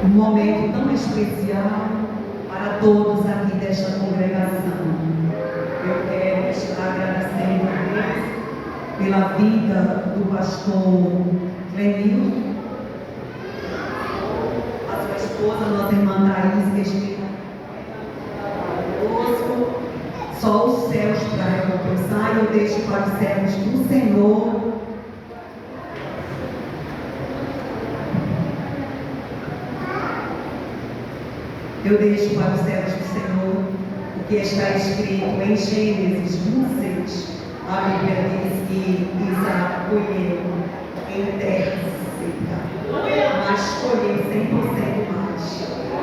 Um momento tão especial para todos aqui desta congregação. Eu quero estar agradecendo a Deus pela vida do pastor Clemil, a sua esposa, nossa irmã Thaís, que esteve conosco. Só os céus para recompensar, e eu deixo para os servos do Senhor. Eu deixo para os servos do Senhor o que está escrito em Gênesis 26. A Bíblia diz que Isaac colheu em terra seca, mas colheu 100% mais.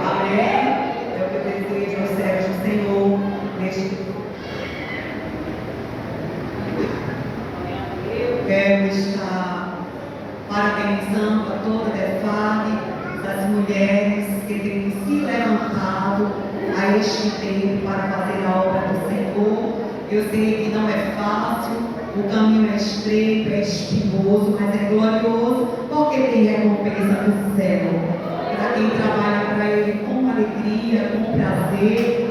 Amém? É o que eu desejo aos servos do Senhor neste. Eu quero estar parabenizando a toda a DEFAG, as mulheres que têm se levantado a este tempo para fazer a obra do Senhor. Eu sei que não é fácil, o caminho é estreito, é espinhoso, mas é glorioso, porque tem recompensa do céu. Para quem trabalha para Ele com alegria, com prazer,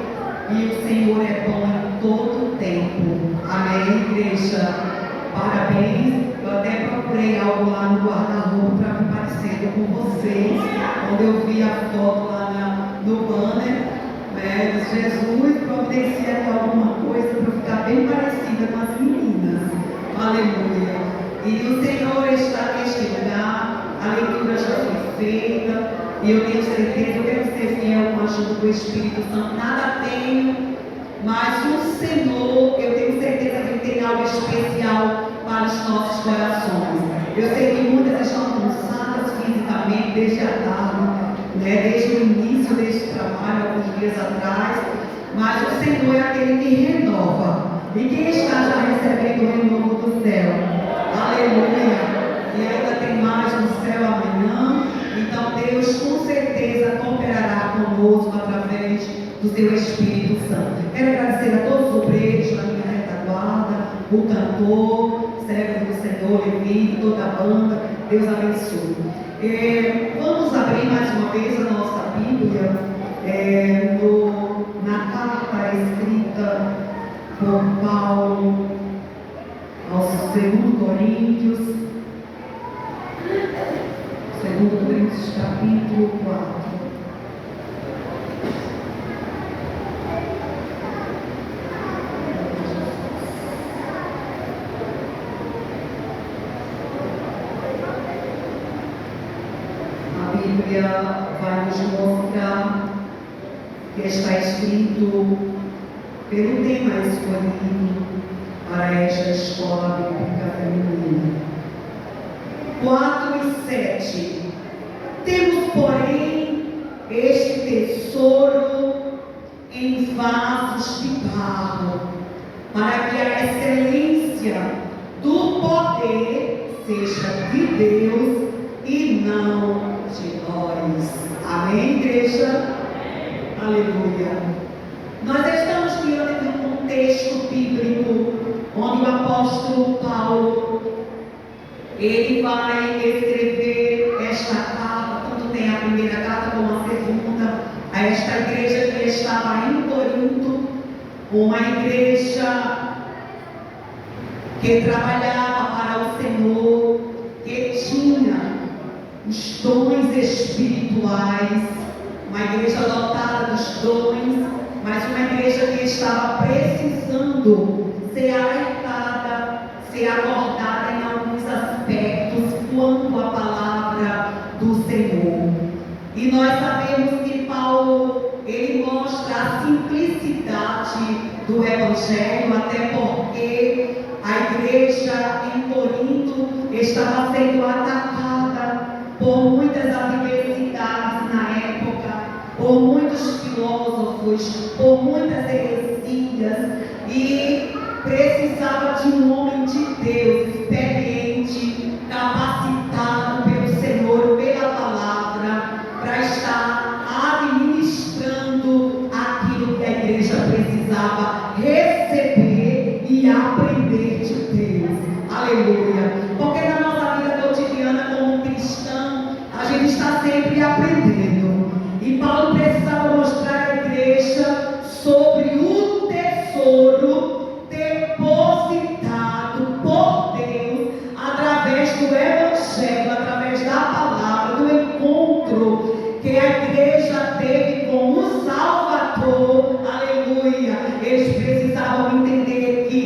e o Senhor é bom em todo o tempo. Amém, igreja? Parabéns. Eu até procurei algo lá no guarda-roupa para me parecer com vocês. Quando eu vi a foto lá no banner, né, Jesus providencia alguma coisa para ficar bem parecida com as meninas. Aleluia. E o Senhor está neste lugar, a leitura já foi feita, e eu tenho certeza, eu quero ser fiel com a ajuda do Espírito Santo. Nada tenho, mas o Senhor, eu tenho certeza que Ele tem algo especial para os nossos corações. Eu sei que muitas estão cansadas fisicamente desde a tarde, né, desde o início deste trabalho, alguns dias atrás, mas o Senhor é aquele que renova. E quem está já recebendo o renovo do céu? Aleluia! E ainda tem mais no céu amanhã. Então Deus com certeza cooperará conosco através do seu Espírito Santo. Quero agradecer a todos os obreiros da minha retaguarda, o cantor, servo do Senhor, Levi, toda a banda. Deus abençoe. Vamos abrir mais uma vez a nossa Bíblia na carta escrita por Paulo aos 2 Coríntios, capítulo 4. A Bíblia vai nos mostrar que está escrito pelo tema escolhido para esta escola bíblica feminina. 4:7. Temos, porém, este tesouro em vasos de barro, para que a excelência do poder seja de Deus e não de nós. Amém, igreja? Aleluia. Nós estamos diante de um contexto bíblico onde o apóstolo Paulo ele vai escrever esta carta, tanto tem a primeira carta como a segunda, a esta igreja que estava em Corinto, uma igreja que trabalhava para o Senhor, que tinha os dons espirituais, uma igreja dotada dos dons, mas uma igreja que estava precisando ser alertada, ser acordada em alguns aspectos quanto à palavra do Senhor. E nós sabemos que Paulo, ele mostra a simplicidade do Evangelho, até porque a igreja em Corinto estava sendo atacada por muitas adversidades na época, por muitos filósofos, por muitas heresias, e precisava de um homem de Deus, experiente, capacitado pelo Senhor, pela palavra, para estar administrando aquilo que a igreja precisava receber e aprender de Deus. Aleluia. Porque na nossa vida cotidiana como cristão, a gente está sempre aprendendo. E Paulo precisava mostrar à igreja sobre o tesouro depositado por Deus através do Evangelho, através da palavra, do encontro que a igreja teve com o Salvador. Aleluia! Eles precisavam entender que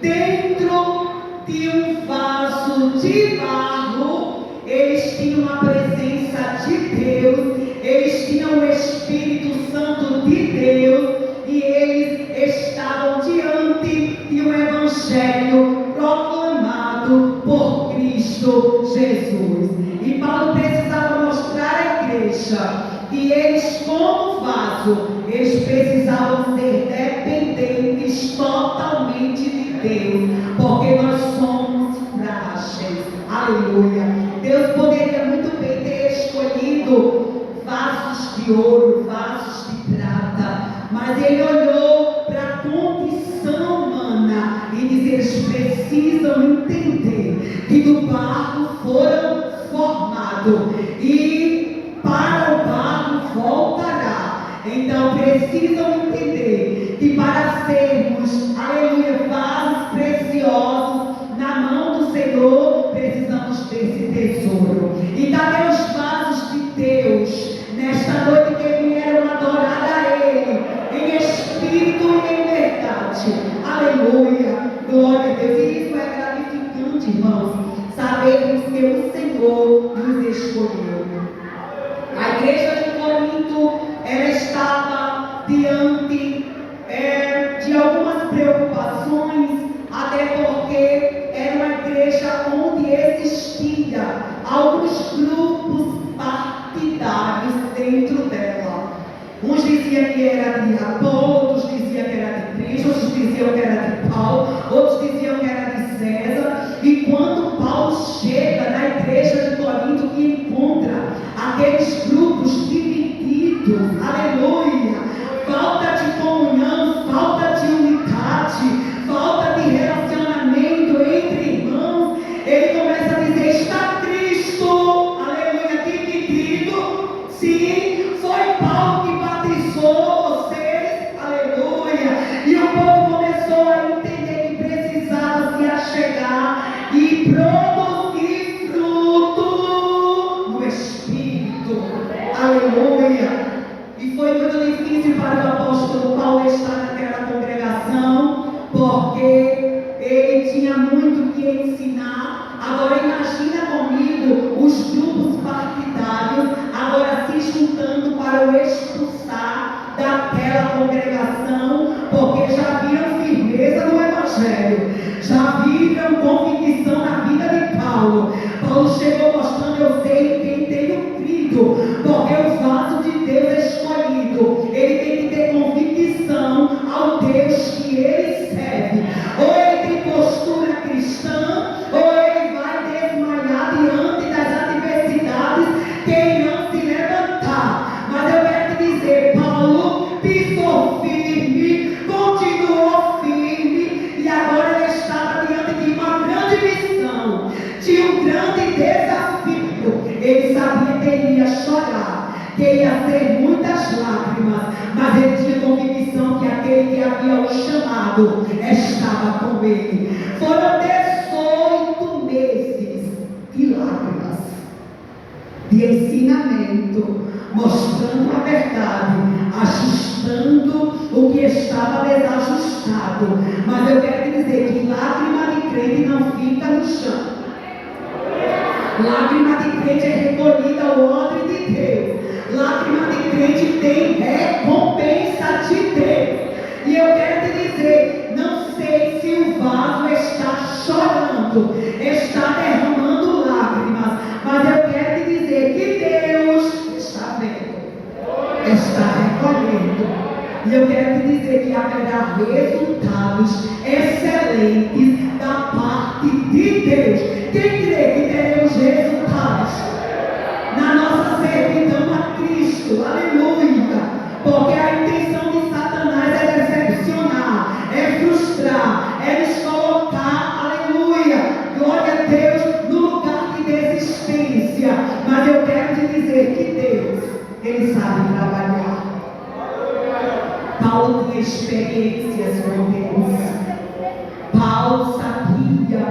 dentro de um vaso de barro eles tinham a presença de Deus, eles tinham o Espírito Santo de Deus e eles estavam diante de um Evangelho proclamado por Cristo Jesus. E Paulo precisava mostrar à igreja que eles, como vaso, eles precisavam ser dependentes totalmente de Deus, porque nós somos frágeis. Aleluia! Deus poderia muito bem ter escolhido vasos de ouro, vasos de prata, mas Ele olhou para a condição humana e disse: eles precisam entender que do barro foram formados e para o barro voltará. Então precisam entender que para sermos, aleluia, vasos preciosos na mão do Senhor, precisamos desse tesouro. E cadê os vasos de Deus nesta noite que vieram adorar a Ele em espírito e em verdade? Aleluia, glória a Deus. E isso é gratificante, irmãos, sabermos que o Senhor nos escolheu. A igreja de Corinto, ela estava diante de algumas preocupações, até porque era uma igreja onde existia alguns grupos partidários dentro dela. Uns diziam que era de Apolo, outros diziam que era de Cristo, outros diziam que era de Paulo, outros diziam que era de César. E quando Paulo chega na igreja de Corinto e encontra aqueles grupos divididos, aleluia, falta de comunhão, falta de unidade, falta de relacionamento entre irmãos, ele começa a dizer: está Cristo, aleluia, dividido? Sim, foi Paulo que batizou vocês, aleluia. E o povo começou a entender que precisava se achegar e produzir fruto no Espírito, aleluia. E foi muito difícil para o apóstolo Paulo estar naquela congregação, porque ele tinha muito que ensinar. Agora imagina comigo os grupos partidários agora se juntando para o expulsar daquela congregação, porque já viram firmeza no Evangelho, já viram convicção na vida de Paulo. Paulo chegou mostrando: eu sei em quem tenho crido, porque o vaso de Deus escolhido, ele tem que ter convicção ao Deus que ele serve. Ou ele tem postura cristã, ou ele vai desmaiar diante das adversidades que irão se levantar. Mas eu quero te dizer, Paulo pisou firme, continuou firme, e agora ele estava diante de uma grande missão, de um grande desafio. Ele sabia que ele ia chorar, que ia ser muitas lágrimas, mas ele tinha convicção que aquele que havia o chamado estava com ele. Foram 18 meses de lágrimas, de ensinamento, mostrando a verdade, ajustando o que estava desajustado. Mas eu quero te dizer que lágrima de crente não fica no chão. Lágrima de crente é recolhida ao odre de Deus. Lágrima de crente tem recompensa de Deus. E eu quero te dizer, não sei se o vaso está chorando, está derramando lágrimas, mas eu quero te dizer que Deus está vendo, está recolhendo. E eu quero te dizer que haverá resultados excelentes da parte de Deus. Quem crê que teremos resultados na nossa servidão a Cristo? Aleluia! Porque a intenção de Satanás é decepcionar, é frustrar, é nos colocar, aleluia, glória a Deus, no lugar de desistência. Mas eu quero te dizer que Deus, Ele sabe trabalhar. Paulo tinha experiências com Deus. Paulo sabia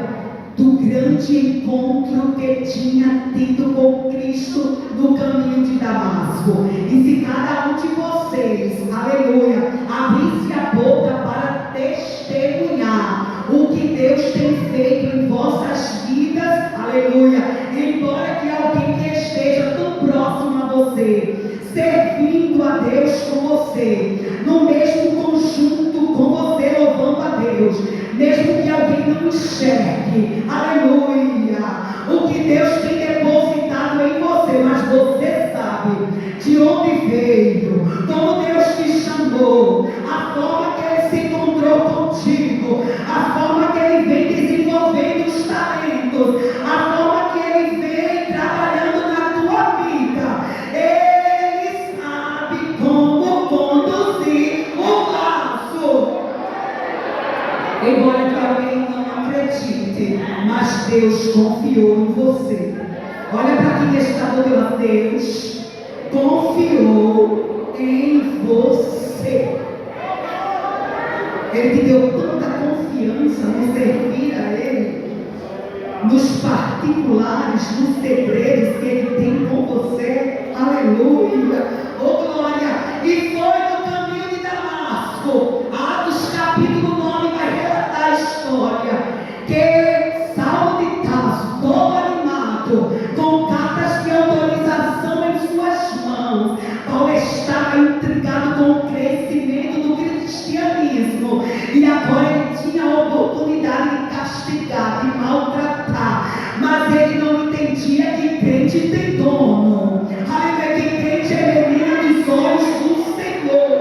do grande encontro que tinha tido com Cristo no caminho de Damasco. E se cada um de vocês, aleluia, abrisse a boca para testemunhar o que Deus tem feito em vossas vidas, aleluia, embora que alguém que esteja tão próximo a você, servindo a Deus com você, no mesmo conjunto com você, louvando a Deus, mesmo que alguém não enxergue, aleluia, o que Deus tem depositado em você, mas você sabe de onde veio, como Deus te chamou, a forma que Ele se encontrou contigo, a forma que Ele vem desenvolvendo os talentos, a forma que Ele vem trabalhando na tua vida. Ele sabe como conduzir o vaso. Embora que alguém não acredite, mas Deus confiou em você. Olha para quem está do teu lado. Deus confiou em você. Ele te deu tanta confiança no servir a Ele, nos particulares, nos segredos que Ele tem com você. Aleluia, oh glória. E foi no caminho de Damasco. Atos capítulo 9 vai relatar a história que Saulo de Tarso, todo animado, com cartas de autorização em suas mãos, Paulo estava intrigado com o crescimento do cristianismo, e agora ele tinha a oportunidade de castigar, de maltratar, mas ele não entendia que crente tem dono, aleluia, que crente é menina dos olhos do Senhor.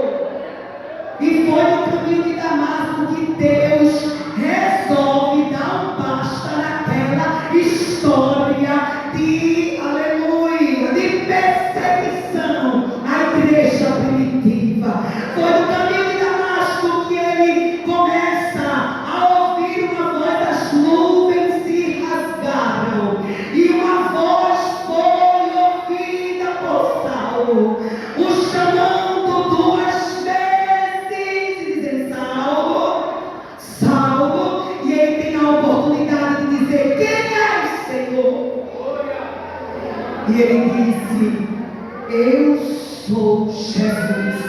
E foi no caminho de Damasco que Deus resolve dar um basta naquela história de, aleluia, de perseguição à igreja primitiva. Foi no caminho de Damasco que ele começa a ouvir uma voz, as nuvens se rasgaram e uma voz foi ouvida por Saulo, o chamando duas vezes, dizendo: Saulo, Saulo, e ele tem a oportunidade de dizer: quem és, Senhor? E ele disse: eu sou Jesus,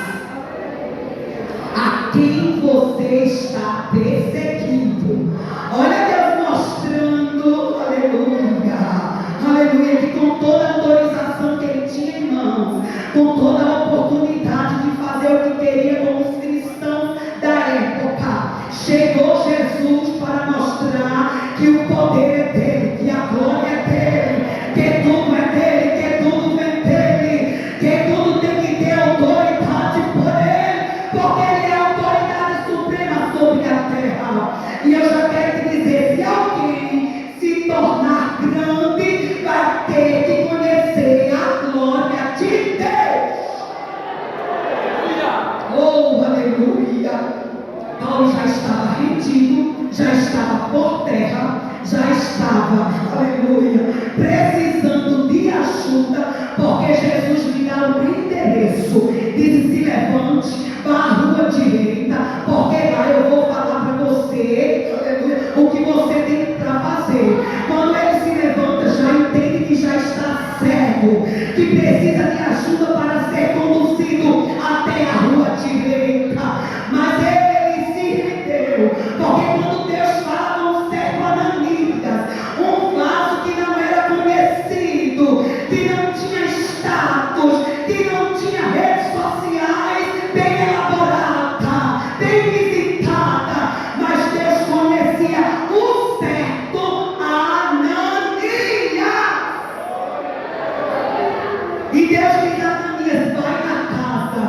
a quem você está perseguindo. Olha Deus mostrando, aleluia, aleluia, que com toda a autorização que ele tinha em mãos, com toda a oportunidade de fazer o que queria com os cristãos da época, chegou Jesus para mostrar que o poder é dele, que a glória é dele, que tudo é dele, que tudo vem dele, que tudo tem que ter autoridade por ele, porque ele é a autoridade suprema sobre a terra. E eu já quero te dizer, se alguém se tornar grande, vai ter que conhecer a glória de Deus. Oh, aleluia. Paulo já estava rendido, já estava por terra, já estava, aleluia, precisando de ajuda, porque Jesus lhe dá um endereço, diz: se levante, vá à rua direita, porque lá eu vou falar para você, aleluia, o que você tem para fazer. Quando ele se levanta, já entende que já está cego, que precisa de ajuda para ser conduzido até a rua direita, mas ele se rendeu, porque quando Deus fala com o servo Ananias, um vaso que não era conhecido, que não tinha status, que não tinha redes sociais bem elaborada, bem visitada, mas Deus conhecia o certo Ananias. E Deus diz a Ananias: vai na casa,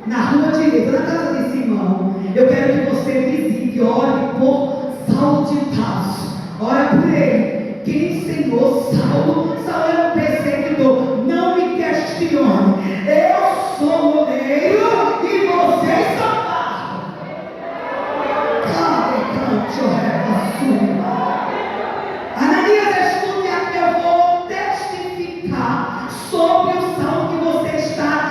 na rua direita, na casa de Simão. Eu quero que você visite, ore por Saulo de Tarso, ora por ele. Quem ensinou Saulo? Saulo era um perseguidor. Não me questione, eu sou oleiro e vocês são barro. Ananias, escute aqui, eu vou testificar sobre o Saulo que você está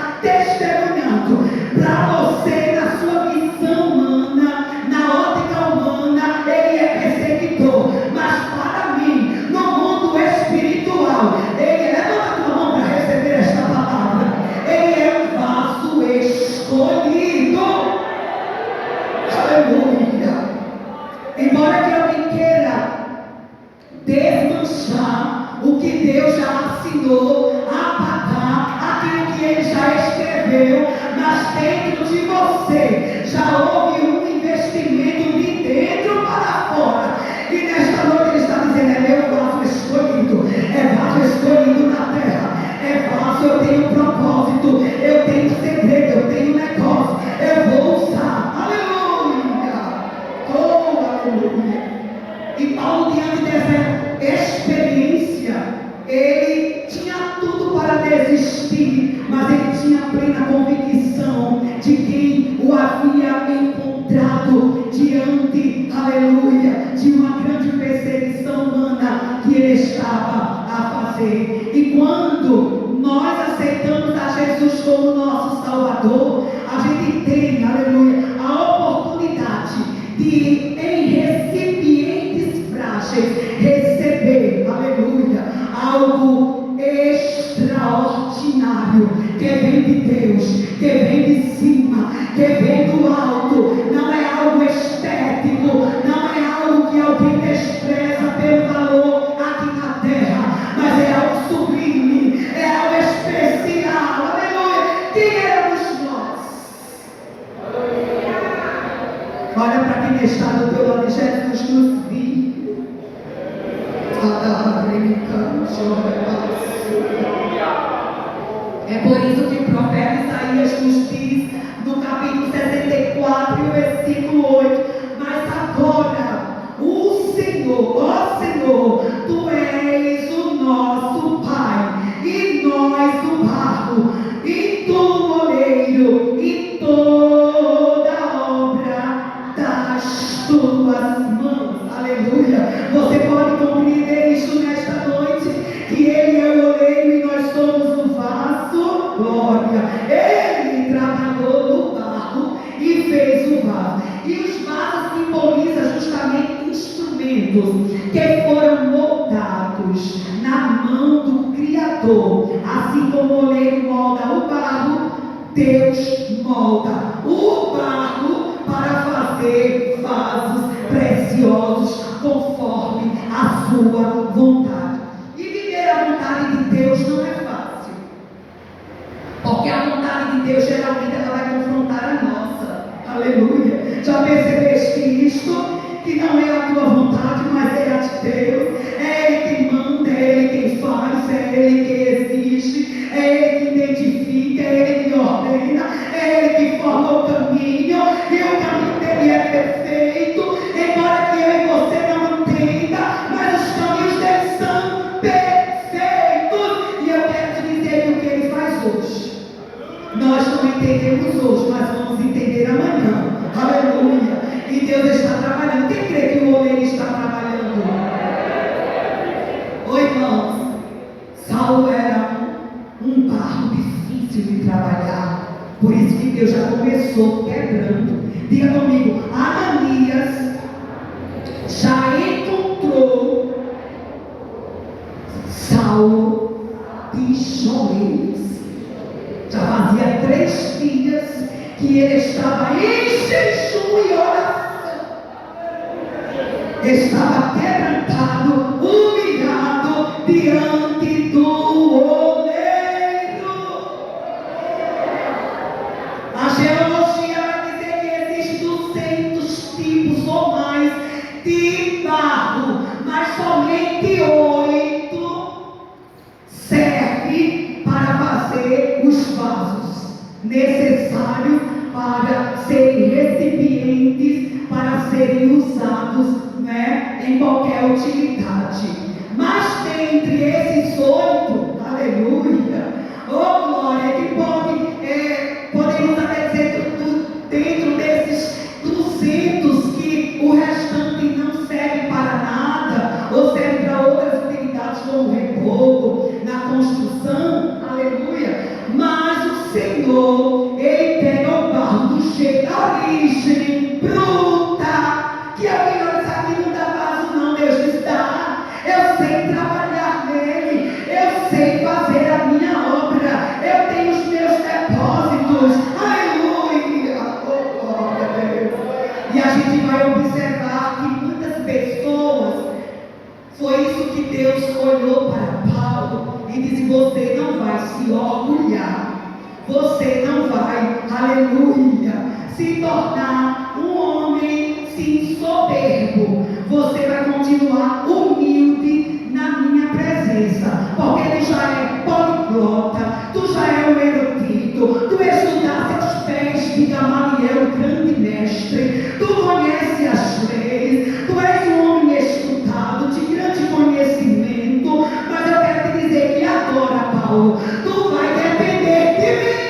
faço, eu tenho propósito, eu tenho segredo, eu tenho negócio, eu vou usar. Aleluia! Oh, aleluia! E Paulo, diante dessa experiência, ele tinha tudo para desistir, mas ele tinha plena convicção de quem o havia encontrado diante, aleluia, de uma grande perseguição humana que ele estava a fazer. E quando nós aceitamos a Jesus como nosso Salvador, a gente tem, aleluia, a oportunidade de, em recipientes frágeis, receber, aleluia, algo extraordinário, que vem de Deus, que vem de cima, que vem do alto. Não é algo estético, não é algo que alguém despreza pelo valor aqui na terra, mas é algo sublime, é algo especial. Aleluia! Quem éramos nós? Olha para quem está do teu lado, Jesus nos viu. É por isso que o profeta Isaías nos diz, no capítulo 64, versículo 8: mas agora, o Senhor, ó Senhor, Tu és o nosso Pai, e nós o barro, e Tu o oleiro, e toda a obra das Tuas mãos. Aleluia! Você pode compreender isso nesta noite, que Ele é o oleiro e nós somos o vaso. Glória! Ele trabalhou no barro e fez o vaso. E os vasos simbolizam justamente instrumentos que foram moldados na mão do Criador. Assim como o oleiro molda o barro, Deus molda o barro para fazer vasos preciosos conforme a sua vontade. E viver a vontade de Deus não é fácil, porque a vontade de Deus geralmente ela vai confrontar a nossa. Aleluia! Já percebeste isto? Que não é a tua vontade, mas é a de Deus. É Ele quem manda, é Ele quem faz, é Ele que exige, é Ele que identifica, é Ele que ordena, é Ele que forma o caminho, e o caminho dele é perfeito, embora que eu e você não entenda, mas os caminhos dele são perfeitos. E eu quero te dizer que o que ele faz hoje, nós não entendemos hoje, mas vamos entender amanhã. Aleluia! E Deus está trabalhando. Quem crê que o oleiro está trabalhando? Oi, irmãos. Saulo era um barro difícil de trabalhar. Por isso que Deus já começou quebrando. Diga comigo: Ananias já encontrou Saulo de joelhos. Já fazia 3 dias que ele estava em jejum e oração. Estava quebrantado, humilhado diante do oleiro. A geologia vai dizer que existem 200 tipos ou mais de barro, mas somente 8 serve para fazer os vasos necessários para serem recipientes, para serem usados, em qualquer utilidade. Mas dentre esses 8, aleluia, oh glória, que podemos até dizer dentro desses 200 que o restante não serve para nada, ou serve para outras utilidades como reboco, na construção, aleluia. Mas o Senhor, Ele pega o barro do jeito da origem bruta, que alguém olha sabe, não dá vaso não, Deus diz dá. Eu sei trabalhar nele, eu sei fazer a minha obra, eu tenho os meus depósitos, aleluia, oh glória a Deus. E a gente vai observar que muitas pessoas, foi isso que Deus olhou para Paulo e disse: você não vai se orgulhar, você não vai, aleluia, se tornar um homem sim soberbo, você vai continuar humilde na minha presença, porque ele já é poliglota, tu tu já é um erudito, tu estudaste aos pés de Gamaliel, grande mestre, tu conheces as leis, tu és um homem estudado, de grande conhecimento, mas eu quero te dizer que agora, Paulo, tu vai depender de mim.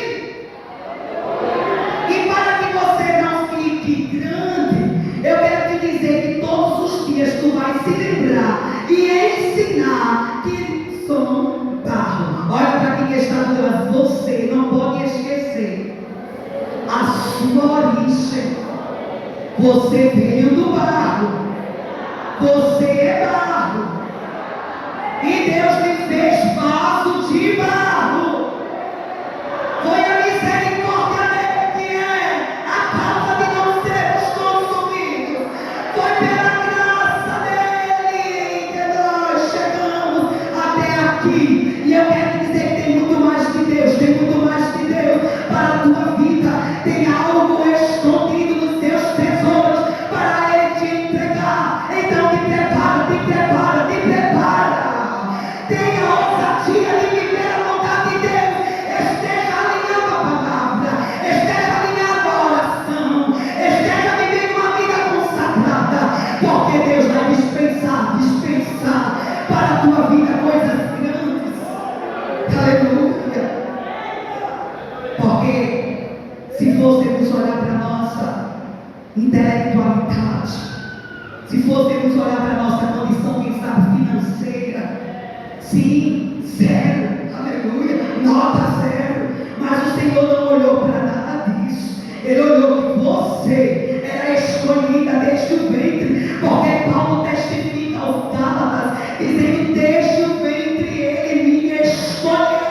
E para que você não fique grande, eu quero te dizer que todos os dias tu vai se lembrar e ensinar que são barro. Olha para quem está do lado, você não pode esquecer a sua origem. Você veio do barro, você é barro, e Deus lhe fez vaso de barro. Foi a misericórdia dele que é a causa de não sermos consumidos. Foi pela graça dele que nós chegamos até aqui. E eu quero te dizer que tem muito mais de Deus, tem muito mais de Deus para a tua vida. Tem algo escondido nos teus tesouros para ele te entregar. Então te prepara, te prepara, te prepara. Tenha a ousadia de viver a vontade de Deus. Esteja alinhando a palavra, esteja alinhando a oração, esteja vivendo uma vida consagrada, porque Deus vai dispensar para a tua vida coisas grandes. Aleluia. Porque se fôssemos olhar para a nossa intelectualidade, se fôssemos olhar para a nossa condição, quem sabe, financeira, sim, zero, aleluia, nota zero. Mas o Senhor não olhou para nada disso. Ele olhou que você era escolhida desde o ventre, porque Paulo testifica aos Gálatas, dizendo: desde o ventre ele me escolheu.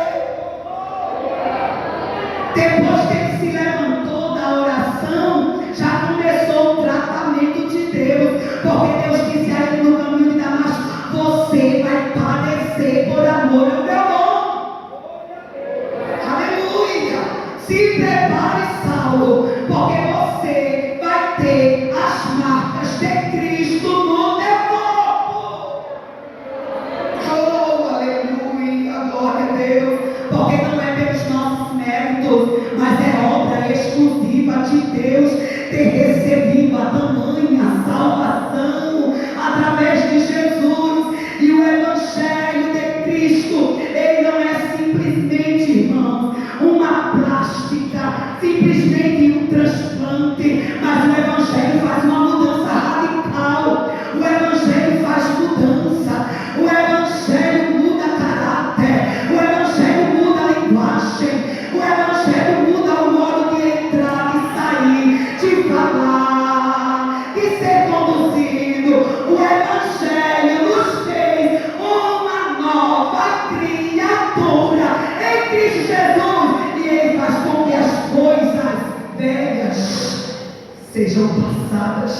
Depois que ele se levantou da oração, já começou o tratamento de Deus, porque Deus disse a ele no caminho de Damasco: você vai padecer por amor ao meu nome. Aleluia. Se prepare, Saulo, porque você vai ter as marcas de Cristo no teu corpo. Oh, aleluia, glória a Deus. Porque não é pelos nossos méritos, mas é obra exclusiva de Deus ter recebido a tamanha salvação através de Jesus. E o Evangelho de Cristo, ele não é simplesmente, irmãos, uma plástica, simplesmente um transplante, mas o Evangelho faz uma mudança radical. O Evangelho faz mudança, o Evangelho muda caráter, o Evangelho muda a linguagem, o Evangelho muda o modo de entrar e sair, de falar, de ser conduzido. O Evangelho nos fez uma nova criatura em Cristo Jesus, e ele faz com que as coisas velhas sejam passadas,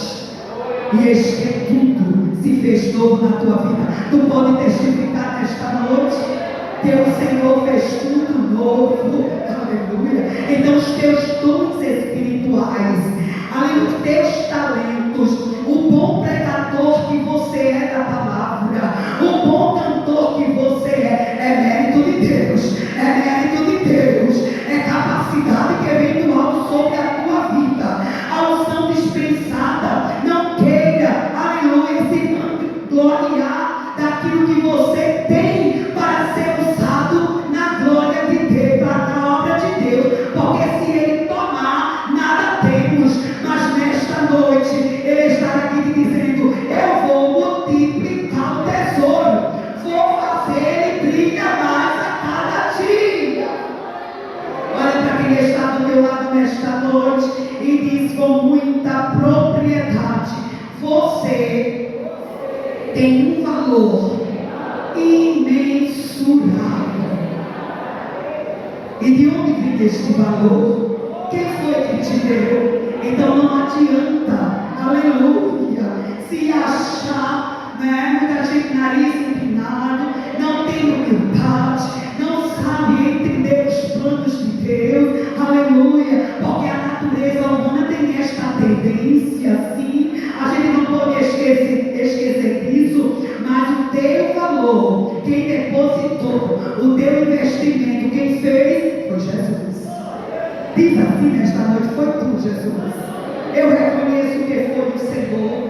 e eis que tudo se fez novo na tua vida. Tu pode testificar nesta noite que o Senhor fez tudo novo. Aleluia. Então os teus dons espirituais, além dos teus talentos, o bom pregador que você é da palavra, o bom cantor que você é mérito de Deus, é mérito de Deus, é capacidade que vem do alto sobre a tua vida, a unção dispensada. Não queira, aleluia, se gloriar daquilo que você tem para ser usado na glória de Deus, na obra de Deus, porque se ele tomar, nada temos. Mas nesta noite ele está aqui te dizendo: eu vou multiplicar o tesouro, vou fazer ele brilhar mais a cada dia. Olha para quem está do teu lado nesta noite e diz com muita propriedade: você tem um valor imensurável. E de onde vem este valor? Quem foi que te deu? Então não adianta, aleluia, se achar, né? Muita gente nariz empinado, não tem humildade, não sabe entender os planos de Deus, aleluia, porque a natureza humana tem esta tendência, sim, a gente não pode esquecer disso, mas o teu valor, quem depositou, o teu investimento, quem fez noite foi tu, Jesus. Eu reconheço que foi o Senhor.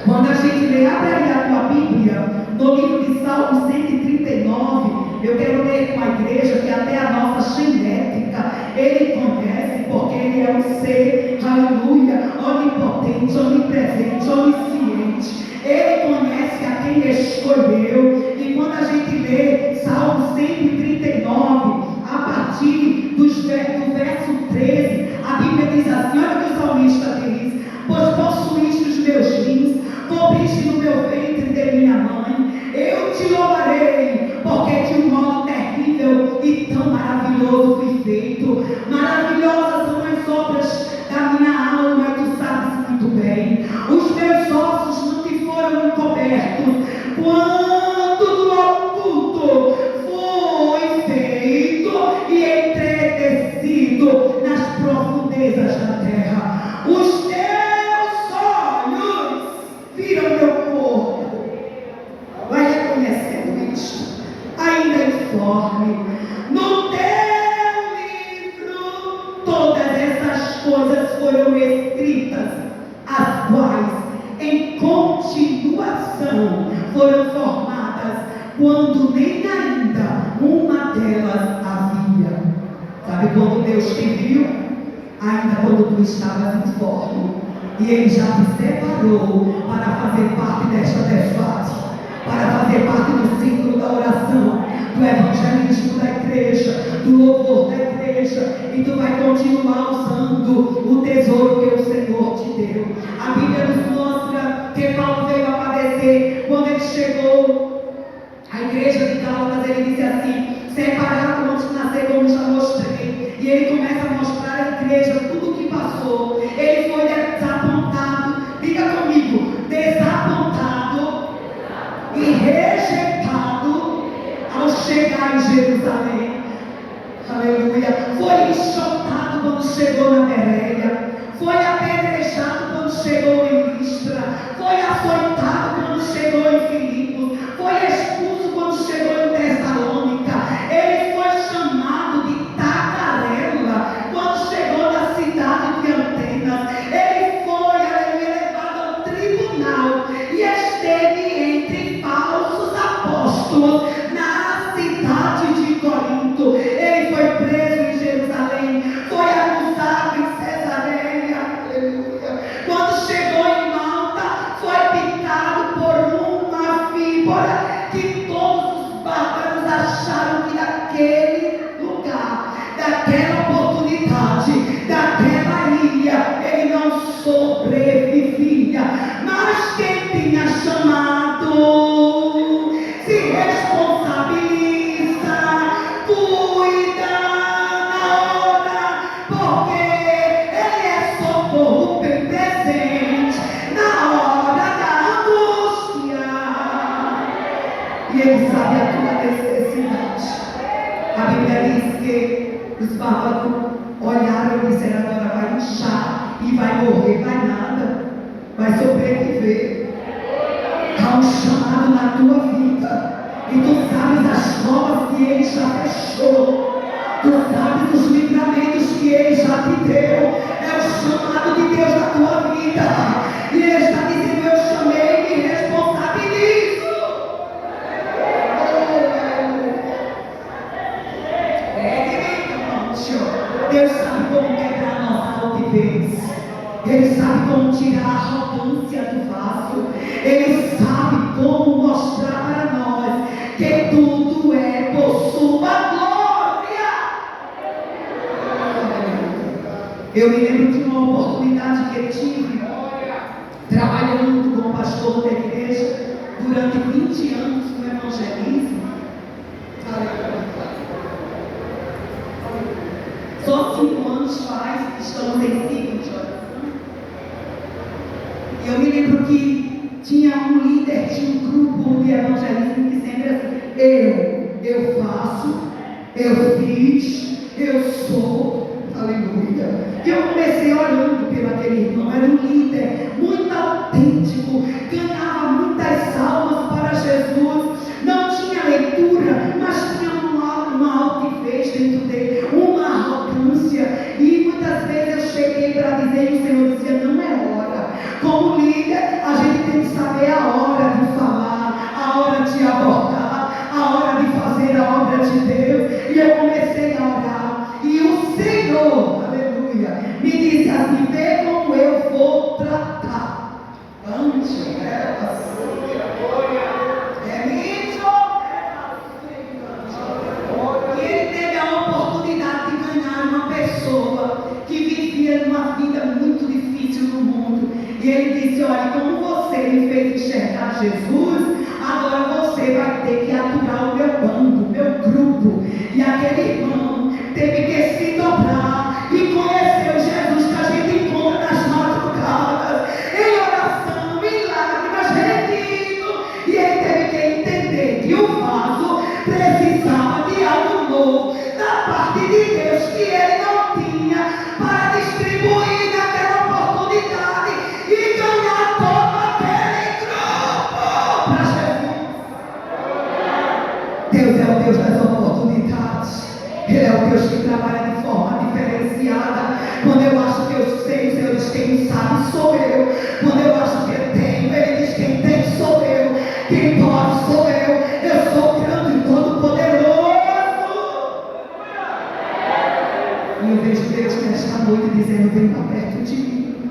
Quando a gente lê, abre aí a tua Bíblia, no livro de Salmo 139, eu quero ler com a igreja, que até a nossa genética, ele conhece, porque ele é um ser, aleluia, onipotente, onipresente, onisciente. Ele conhece a quem escolheu. E quando a gente lê Salmo 139, a partir do verso 13, a Bíblia diz assim, olha o que o salmista diz: pois possuíste os meus rins, cobriste no meu ventre de minha mãe, eu te louvarei, porque de um modo terrível e tão maravilhoso fui feito. Maravilhosas são as obras da minha alma, e tu sabes muito bem. Os meus ossos não te foram encobertos, quando no oculto foi feito e entretecido nas profundezas da terra. Os teus olhos viram meu corpo. Vai reconhecendo isso. Ainda informe. No teu livro todas essas coisas foram escritas, as quais em continuação foram formadas, quando nem ainda uma delas havia. Sabe quando Deus te viu? Ainda quando tu estavas informe. E Ele já te separou para fazer parte desta defate, para fazer parte do ciclo da oração, do evangelismo da igreja, do louvor da igreja. E tu vai continuar usando o tesouro que o Senhor te deu. A Bíblia nos mostra que Paulo veio a padecer. Quando ele chegou à igreja de Gálatas, ele disse assim: separado antes de nascer, como já mostrei. E ele começa a mostrar à igreja tudo o que passou. Ele foi desapontado, diga comigo, desapontado e rejeitado ao chegar em Jerusalém. Aleluia. Foi enxotado quando chegou na Bereia. Foi apedrejado quando chegou em Listra. Foi açoitado quando chegou em Filipos. Foi expulso quando chegou em Tessalônica. Ele foi chamado de tagarela quando chegou na cidade de Atenas. Ele foi, aleluia, levado ao tribunal e esteve entre falsos apóstolos na cidade de Corinto. Ele foi preso em Jerusalém, foi acusado em Cesareia, aleluia. Quando chegou em Malta, foi picado por uma víbora, que todos os bárbaros acharam que daquele lugar, daquela oportunidade, daquela ilha, ele não sobrevivia. Mas quem tinha chamado se responsabiliza, cuida na hora, porque ele é socorro bem presente na hora da angústia. E ele sabe a tua necessidade. A Bíblia diz que os bárbaros olharam e disseram: agora vai inchar e vai morrer, vai nada, vai sobreviver. Há um chamado na tua vida, e tu sabes as formas que Ele já fechou, tu sabes os livramentos que Ele já te deu. É o chamado de Deus na tua vida, e Ele está dizendo: eu chamei e me responsabilizo. Deus sabe como quebrar a nossa altivez. Ele sabe como tirar a arrogância do vaso. Ele sabe como mostrar para nós que tudo é por sua glória. Eu me lembro de uma oportunidade que eu tive trabalhando como pastor da igreja durante 20 anos no evangelismo. Só 5 anos faz, estamos em ciclo de oração. E eu me lembro que tinha um líder de um grupo de evangelismo que sempre assim: eu faço, eu fiz, eu sou, aleluia. E eu comecei olhando pelo aquele irmão, era um líder muito autêntico, ganhava muitas almas para Jesus, não tinha leitura, mas tinha uma altivez dentro dele, uma arrogância, e muitas E ele disse: olha, como você me fez enxergar Jesus, agora você vai ter que aturar o meu bando, o meu grupo. E aquele irmão teve que se dobrar e conhecer o Jesus que a gente encontra nas madrugadas, em oração, em lágrimas, rendido. E ele teve que entender que o vaso precisava de algo novo da parte de Deus que ele não tinha para distribuir naquela oportunidade e ganhar todo aquele grupo para Jesus. Deus é o Deus das oportunidades. Ele é o Deus que trabalha de forma diferenciada. Quando eu acho que eu sei, o Senhor diz: quem sabe sou eu. Quando eu acho que eu tenho, Ele diz: quem tem sou eu. Quem pode sou eu. Eu sou grande e todo-poderoso. E eu vejo Deus nesta noite dizendo: vem para perto de mim,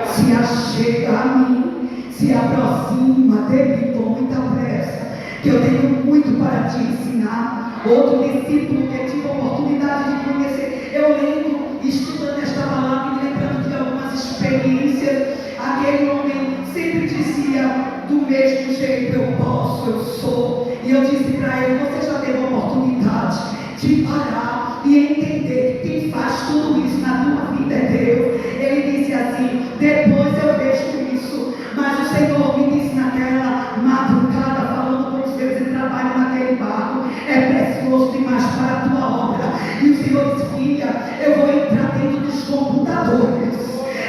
se achega a mim, se aproxima dele com muita pressa, que eu tenho muito para te ensinar. Outro discípulo que eu tive a oportunidade de conhecer, eu lendo, estudando esta palavra e lembrando de algumas experiências. Aquele homem sempre dizia do mesmo jeito: eu posso, eu sou. E eu disse para ele: você já teve a oportunidade de parar e entender que quem faz tudo isso na tua vida é Deus. Ele disse assim: depois eu vejo isso, mas o Senhor me disse naquela madrugada, falando com os seus em trabalho naquele barco: é precioso demais para a tua obra. E o Senhor disse: filha, eu vou entrar dentro dos computadores,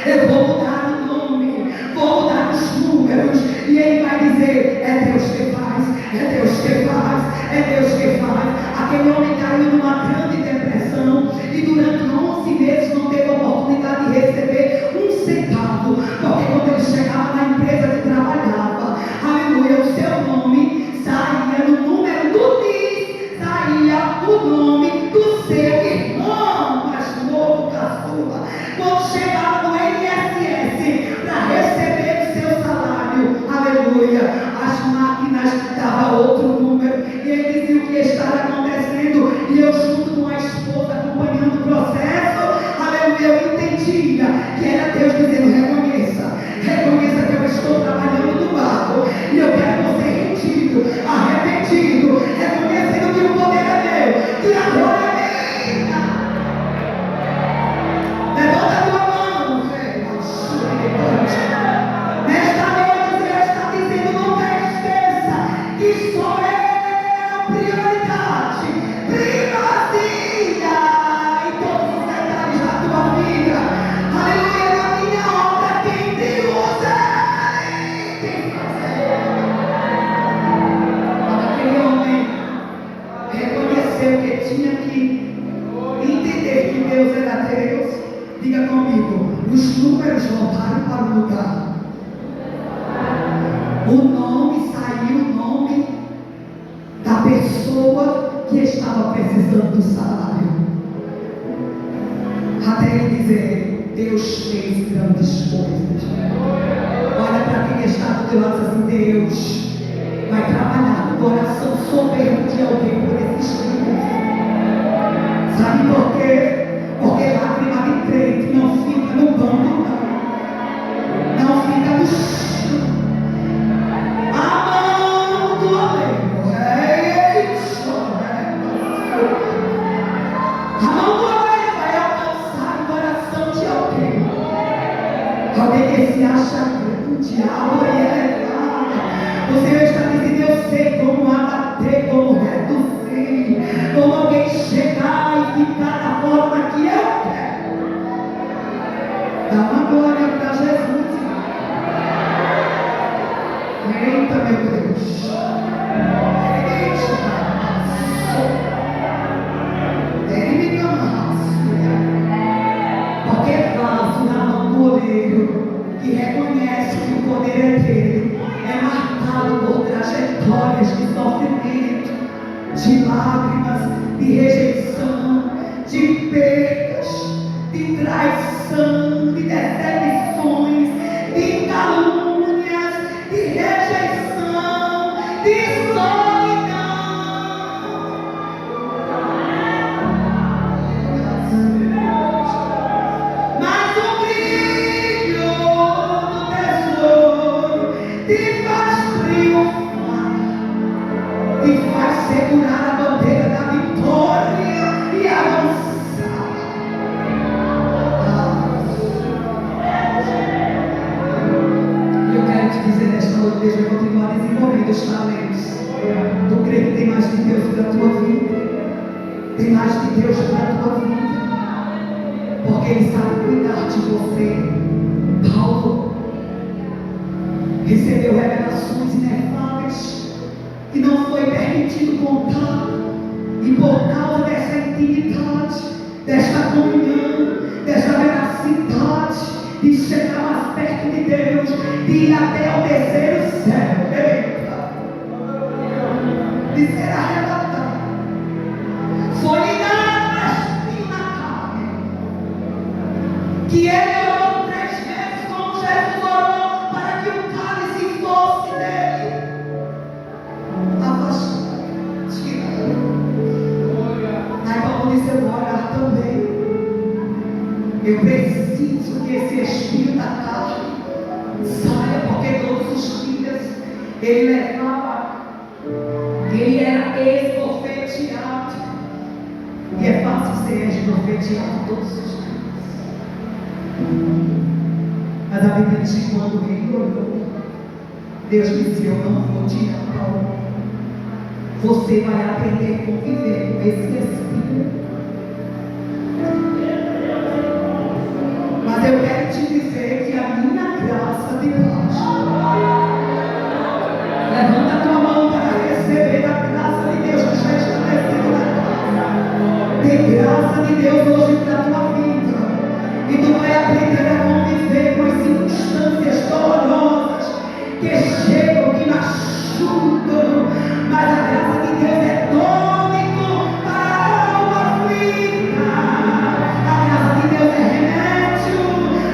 eu vou mudar o nome, vou mudar os números, e Ele vai dizer: é Deus que faz, é Deus que faz, é Deus que faz. Aquele homem caiu numa grande depressão e durante 11 meses não teve a oportunidade de receber um centavo, porque quando ele chegava na empresa que trabalhava, aleluia, o seu nome saía no número do NIS, saía o nome do seu irmão mais novo, caçula. Quando chegava no INSS para receber o seu salário, aleluia, as máquinas davam outro número, e ele dizia o que estava acontecendo, e eu junto com a esposa acompanhando o processo, aleluia, eu entendia que era Deus dizendo: reconheça, reconheça que eu estou trabalhando no barco, e eu quero você rendido, arrependido, reconhecendo que o poder é meu, que a glória é minha. Levanta a tua mão, nesta noite Deus está dizendo: nunca esqueça que sou eu prioridade, primazia em todos os detalhes da tua vida. Aleluia, na minha obra quem te usa, quem fazer. Aquele homem reconheceu que tinha que entender que Deus era Deus. Diga comigo: os números voltaram para o lugar. O nome saiu, o nome da pessoa que estava precisando do salário. Até ele dizer: Deus fez grandes coisas. Olha para quem está do teu lado assim: Deus vai trabalhar no coração soberbo de alguém por esses dias. Sabe por quê? Porque lágrima de crente não fica no banco, não fica no chão. A mão do aleiro, a mão do aleiro vai alcançar o coração de alguém. Alguém que se acha grande, algo e elevado. O Senhor está dizendo: eu sei como abater, como reduzir, como alguém chegar e ficar da forma que eu quero. Dá uma glória para Jesus. Eita, meu Deus. Ele me ama. Porque vaso na mão do oleiro, que reconhece que o poder é dele, é marcado por trajetórias de sofrimento, de lágrimas, de rejeição, de perdas, de traição, de decepções, de calúnias, de rejeição, de solidão. Mas o brilho Tem mais de Deus para a tua vida. Porque Ele sabe cuidar de você. Paulo recebeu revelações inefáveis que não foi permitido contar. E por causa dessa intimidade, desta comunhão, desta veracidade, de chegar mais perto de Deus, de ir até o terceiro céu, eita, de ser arrebatado, foi-lhe dado um espinho na carne, que ele orou 3 vezes, como Jesus orou, para que o cálice fosse dele afastado, tirado. Aí Paulo disse: eu vou orar também. Eu preciso que esse espinho da carne saia, porque todos os dias ele levava, ele era esbofeteado. E é fácil ser esbofeteado todos os dias. Mas a Bíblia diz que quando ele orou, Deus disse: eu não vou tirar Paulo. Você vai aprender a conviver com esse espinho. Mas eu quero te dizer que a minha graça de paz. Levanta a tua mão para receber a graça de Deus que está estabelecida na casa. Tem graça de Deus hoje para a tua vida. E tu vai aprender a conviver com as circunstâncias dolorosas que chegam, que machucam. Mas a graça de Deus é tônico para a alma aflita. A graça de Deus é remédio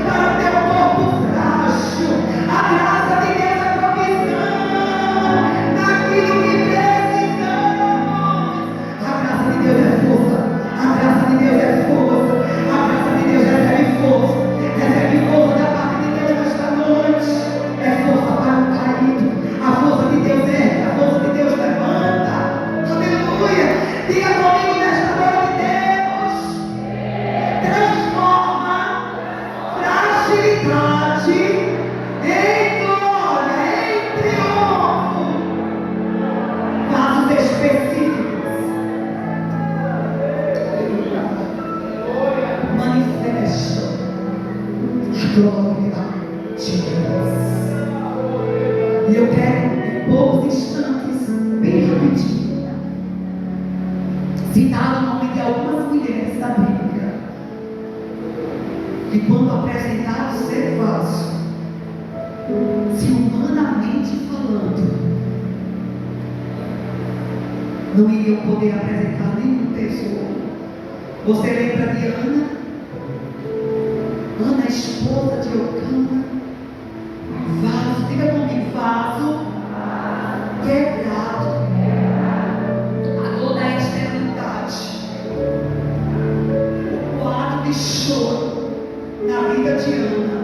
para o teu corpo frágil. A graça de Deus é provisão naquilo que precisamos. A graça de Deus é força. A graça de Deus é força. A graça de Deus recebe força. Recebe força da parte de Deus nesta noite. É força para o caído. A força de Deus é. A força de Deus levanta. Aleluia. Diga comigo nesta noite: Deus transforma fragilidade em glória, em triunfo. Vasos específicos. Manifesta a glória de Deus. E eu quero, em poucos instantes, bem rapidinho, citar o nome de algumas mulheres da Bíblia, que quando apresentaram o ser vaso, se humanamente falando, não iriam poder apresentar nenhum tesouro. Você lembra de Ana? Ana, esposa de Eucana. Vaso, diga comigo: vaso quebrado. A toda a esterilidade, o quadro de choro na vida de Ana,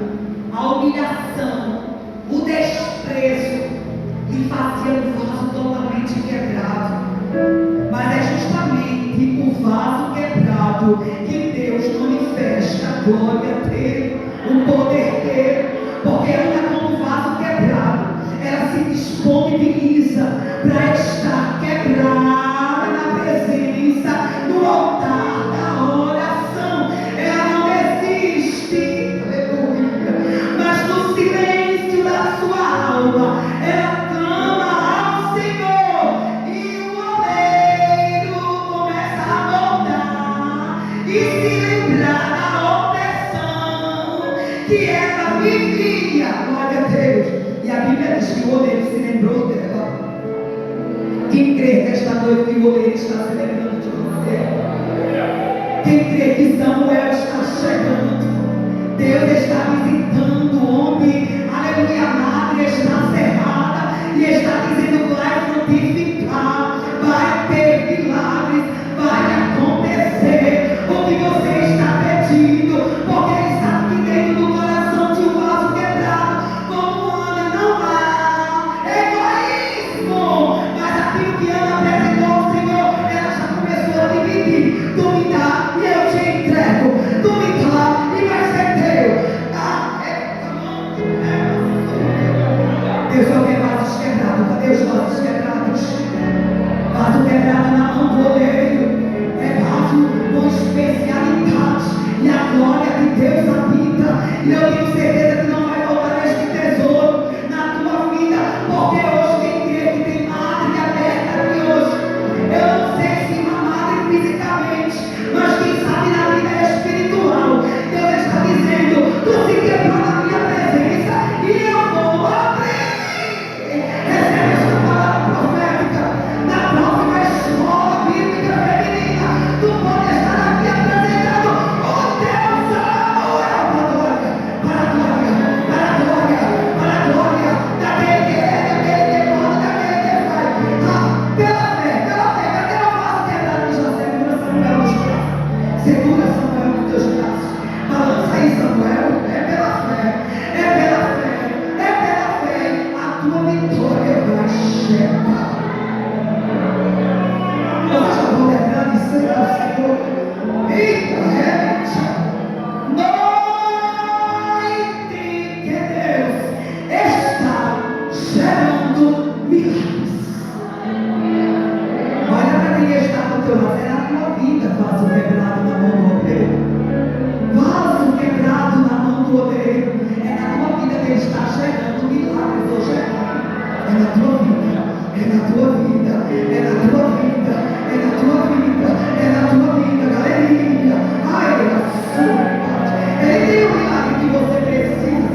a humilhação, o desprezo lhe fazia o vaso totalmente quebrado. Mas é justamente o vaso quebrado que Deus manifesta a glória dele, o poder dele. Porque Ana, como vaso quebrado, ela se disponibiliza para estar quebrada na presença do altar da oração. Ela não desiste, aleluia, mas no silêncio da sua alma, ela clama ao Senhor. E o oleiro começa a moldar e se lembrar da opressão que ela vivia. Glória a Deus. E a Bíblia diz que o oleiro se lembrou dela. Quem crê nesta noite que o oleiro está se lembrando de você? Quem crê que Samuel está chegando? Deus está visitando o homem. Aleluia, a madre está cerrada e está dizendo: vai frutificar, vai ter milagres, vai acontecer o que você está pedindo, porque Ele sabe que dentro do coração de um vaso quebrado como Ana não há egoísmo. Mas aquilo que Ana apresentou ao Senhor, ela já começou a dividir. Tu me dá e eu te entrego. Tu me dá e vai ser teu. Deus não quer vasos quebrados. Cadê os vasos quebrados? Segura Samuel nos teus braços. Balança aí, Samuel. É pela fé. É pela fé. É pela fé. A tua vitória vai chegar. Nós já vamos agradecer ao Senhor. Eita, noite que Deus está gerando milagres. Olha para quem está do teu lado. É a tua vida, vaso quebrado na mão do obreiro. Vaso quebrado na mão do obreiro. É na tua vida que ele está gerando milagres hoje. É na tua vida. É na tua vida. É na tua vida. É na tua vida. É na tua vida. Galerinha. Ai, ele tem o milagre que você precisa.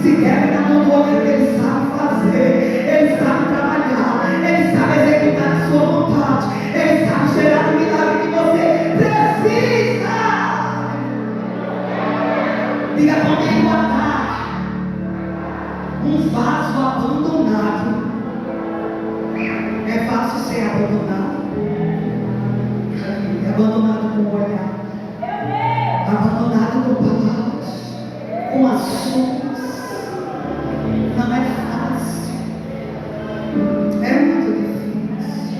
Se quebra na mão do obreiro, ele sabe fazer. Ele sabe trabalhar. Ele sabe executar a sua vontade. Ele sabe gerar o milagre que você precisa. Diga comigo, Natal. Um vaso abandonado. É fácil ser abandonado. É abandonado com o olhar. Abandonado com palavras. Com ações. Não é fácil. É muito difícil.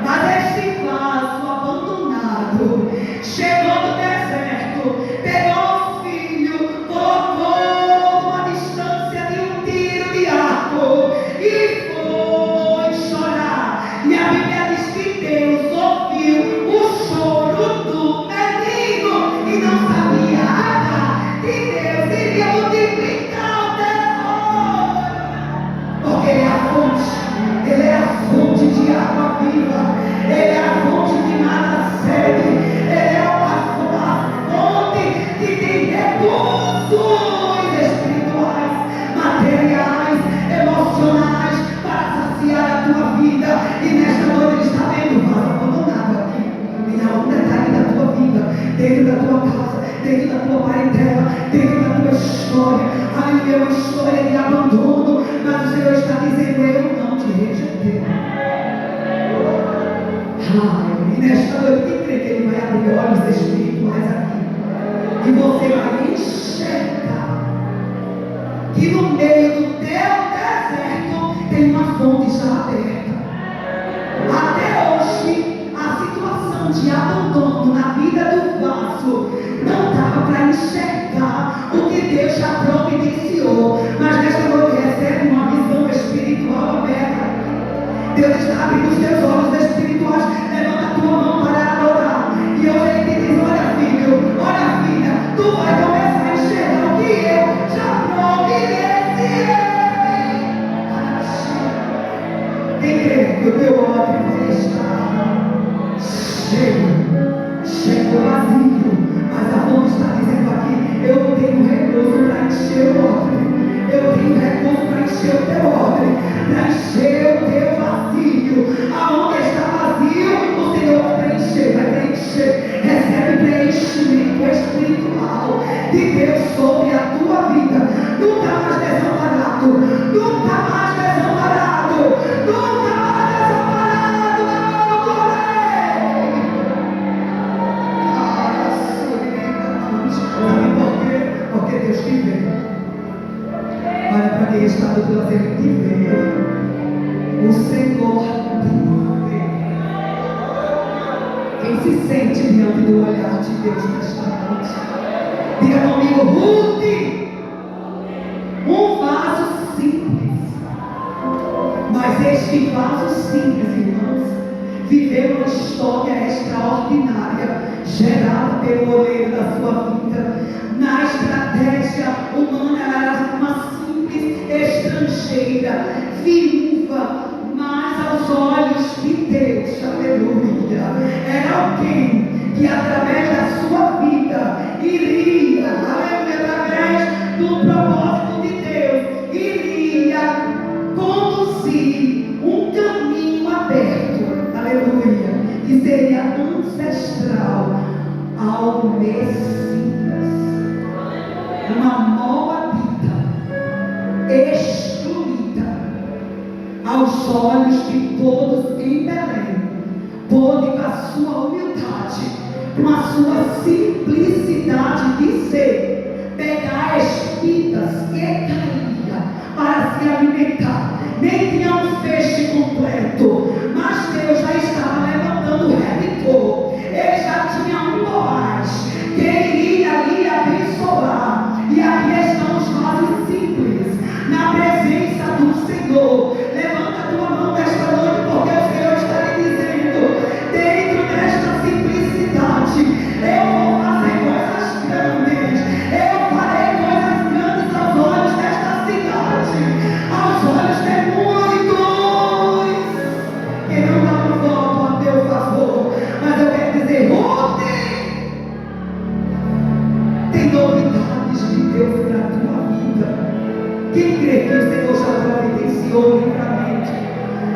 Mas este vaso abandonado chegou no deserto, pegou o filho, colocou numa distância de um tiro de arco e foi chorar. E a Bíblia diz que Deus ouviu o choro do menino e não sabia nada que Deus iria multiplicar o tesouro. Porque Ele é a fonte, Ele é a fonte de água viva, Ele é a fonte que nada cede, Ele é a fonte que tem recursos espirituais, materiais, emocionais, para saciar a tua vida. E nesta noite Ele está vendo o vaso abandonado aqui, em algum detalhe da tua vida, dentro da tua casa, dentro da tua parentela, dentro da tua história. Aleluia, uma história de abandono, mas o Senhor está dizendo: eu não te rejeitei. E nesta noite, quem crê que Ele vai abrir olhos espirituais aqui, e você vai enxergar que no meio do teu deserto tem uma fonte já aberta. Até hoje, a situação de abandono na vida do vaso não dava para enxergar o que Deus já providenciou. Mas nesta noite recebe uma visão espiritual aberta. Deus está abrindo os teus olhos espirituais. Levanta a tua mão para adorar. E hoje Ele te diz: olha, filho, olha, filha, tu vai começar a enxergar o que eu já providenciei. Quem crê que o teu ódio vai estar cheio, vazio, mas a fonte está dizendo aqui: eu tenho recurso para encher o odre, eu tenho recurso para encher o teu odre, para encher o teu vazio. Aonde está vazio, o Senhor vai preencher, vai preencher. Recebe preenchimento espiritual de Deus sobre a tua vida. Nunca mais desamparado, nunca mais desamparado, nunca mais desamparado. Não correi. Sabe por quê? Porque Deus te vê. Olha para quem está do teu lado, Ele te vê. O Senhor te vê. Quem se sente diante do olhar de Deus nesta noite? Diga comigo: Ruth, um vaso simples. Mas este vaso simples, irmãos, viveu uma história extraordinária, gerada pelo oleiro da sua vida. Na estratégia humana, ela era uma simples estrangeira, viúva, mas aos olhos de Deus, aleluia, era alguém que através da sua vida iria, aleluia, através do propósito de Deus, iria conduzir um caminho aberto, aleluia, que seria ancestral ao Messias. Uma moabita excluída aos olhos olhos de todos em Belém pôde, com a sua humildade, com a sua simplicidade de ser, pegar espigas que caía para se alimentar. Nem tinha um feixe completo, mas Deus já estava levantando o redentor. Ele já tinha um Boaz que iria ali abençoar. E aqui estamos quase simples na presença do Senhor. Levanta a tua mão nesta noite, porque o Senhor está lhe dizendo: dentro desta simplicidade, eu vou fazer coisas grandes. Eu farei coisas grandes aos olhos desta cidade, aos olhos de muitos que não dão voto a teu favor. Mas eu quero dizer: tem novidades de Deus para a tua vida. Quem crê que o Senhor já providenciou o livramento,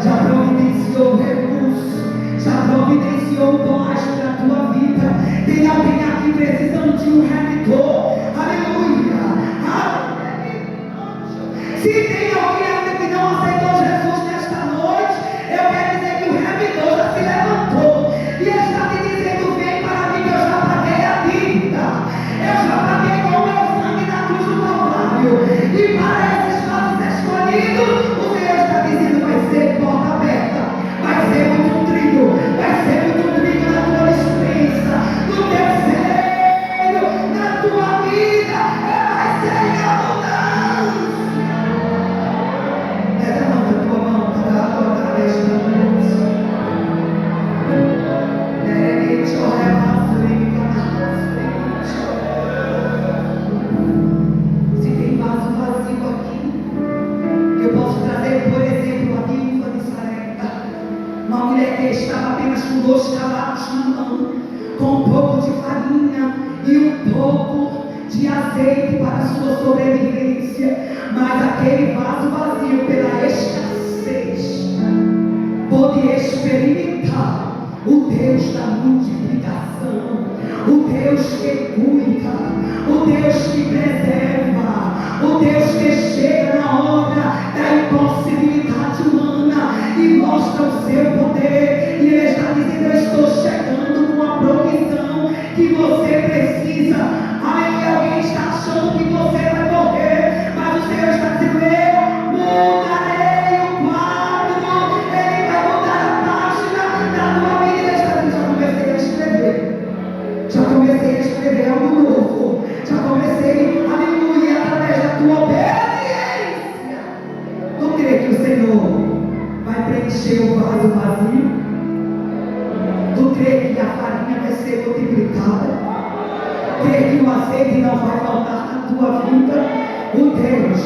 já providenciou o recurso, já providenciou o Boaz para a tua vida? Tem alguém aqui precisando de um redentor? Aleluia! Se tem alguém ainda que não aceitou Jesus nesta noite, eu quero dizer que o redentor já se levantou e está te dizendo: vem para mim, que eu já paguei a dívida. Eu já paguei com o meu sangue na cruz do Calvário. E para esses nossos escolhidos, o Senhor está dizendo: vai ser porta aberta, vai ser muito trigo, vai ser muito trigo na tua dispensa, no teu celeiro, na tua vida, vai ser em abundância. Levanta a tua mão para adorar esta noite. Se tem vaso vazio aqui, eu posso trazer, por exemplo, a viúva de Sarepta, uma mulher que estava apenas com 2 cavalos na mão, com um pouco de farinha e um pouco de azeite para a sua sobrevivência. Mas aquele vaso vazio, pela escassez, pôde experimentar o Deus da multiplicação, o Deus que cuida, o Deus que preserva, o Deus que chega na hora da impossibilidade humana e mostra o seu poder. E Ele está dizendo: eu estou chegando com a provisão que você precisa. Aleluia! Alguém está achando que você vai morrer, mas o Senhor está dizendo: eu mudarei o quadro, Ele vai mudar a página da tua vida. Ele está dizendo: já comecei a escrever algo novo, já comecei, aleluia, através da tua obediência. Tu crê que o Senhor vai preencher o vaso vazio? Tu crê que a farinha vai ser multiplicada? Crê que o azeite não vai faltar na tua vida? O Deus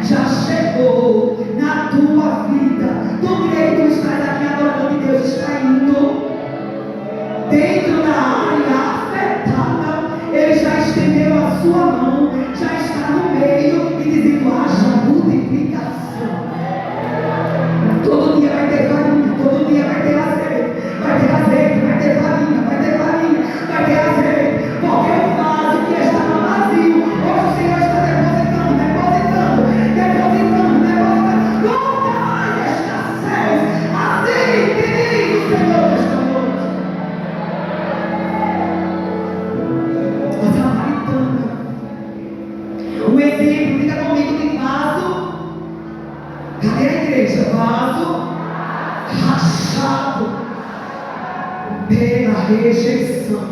já chegou na tua vida. Tu crê que tu estás aqui adorando e Deus está indo dentro da área afetada? Ele já estendeu a sua mão, já está no meio e dizendo: haja multiplicação. Todo dia vai ter farinha, todo dia vai ter azeite, vai ter azeite, vai ter farinha, vai ter farinha, vai ter azeite, porque o vaso que estava vazio, hoje o Senhor está depositando, nunca mais escassez. Assim que diz o Senhor esta noite. A samaritana, um exemplo, diga comigo, de vaso. Cadê a igreja? Vaso rachado pela rejeição.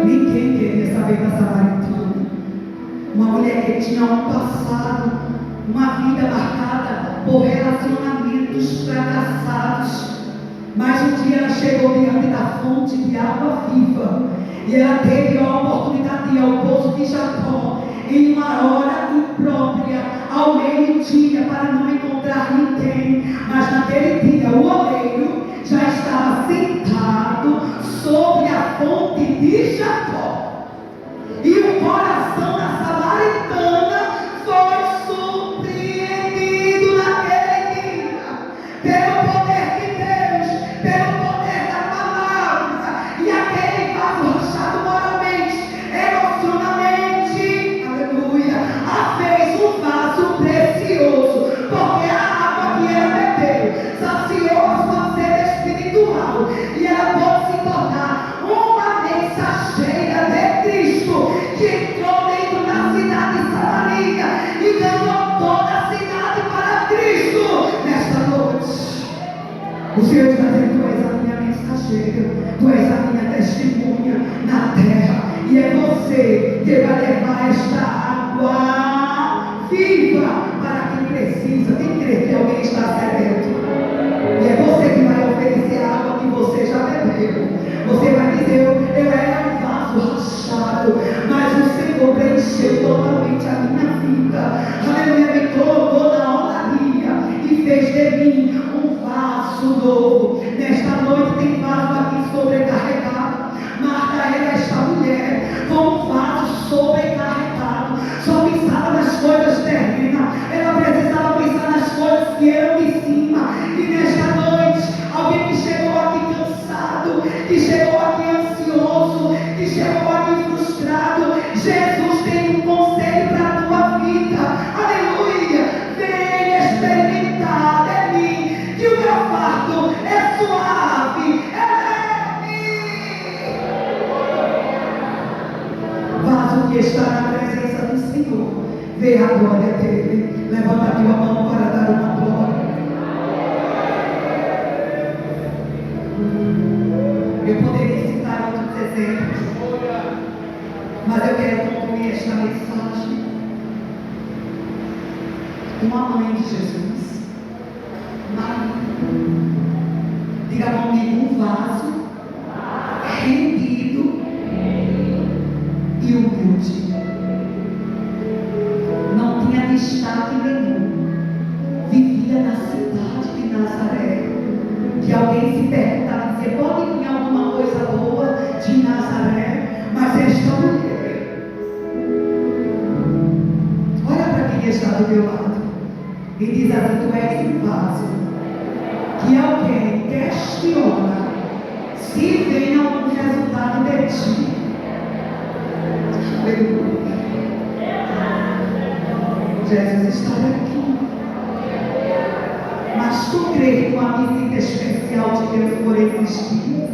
Ninguém queria saber da samaritana, uma mulher que tinha um passado, uma vida marcada por relacionamentos fracassados. Mas um dia ela chegou diante da fonte de água viva e ela teve a oportunidade de ir ao poço de Jacó em uma hora imprópria, ao meio-dia, para não encontrar ninguém. Mas naquele dia o oleiro já estava sentado sobre a fonte de Jacó, e o coração da samaritana foi surpreendido naquele dia pelo poder de Deus, pelo poder da palavra. E aquele vaso rachado moralmente, emocionalmente, aleluia, O Senhor está dizendo: tu és a minha mensageira, tu és a minha testemunha na terra, e é você que vai levar esta água viva para quem precisa. Tem que crer que alguém está sedento, e é você que vai oferecer a água que você já bebeu. Você vai dizer: eu era um vaso rachado, mas o Senhor preencheu totalmente a minha vida. Aleluia, me colocou na olaria e fez de mim um vaso novo. Nesta noite tem vaso aqui sobrecarregado. Marta era esta mulher com um vaso sobrecarregado, só pensava nas coisas terrenas. Ela precisava pensar nas coisas que eram de cima. E nesta noite, alguém que chegou aqui cansado, que chegou aqui ansioso, que chegou aqui frustrado, Jesus tem um conselho para a tua vida. Aleluia! Vem experimentar de mim, que o meu fardo é suave, é leve. Vaso que está na presença do Senhor, vê a glória dele. Levanta a tua mão para dar uma glória. Eu poderia citar outros exemplos, mas eu quero concluir esta mensagem. Uma mãe de Jesus, Maria. Diga comigo: um vaso rendido e humilde. Não tinha destaque nenhum. Vivia na cidade de Nazaré. Que alguém se perguntava e dizia: pode vir alguma coisa boa de Nazaré? Mas esta mulher, olha para quem está do teu lado e diz assim: tu és um vaso que alguém questiona se vem algum resultado de ti. Aleluia. Jesus está aqui. Mas tu crês numa visita especial de Deus por esses dias?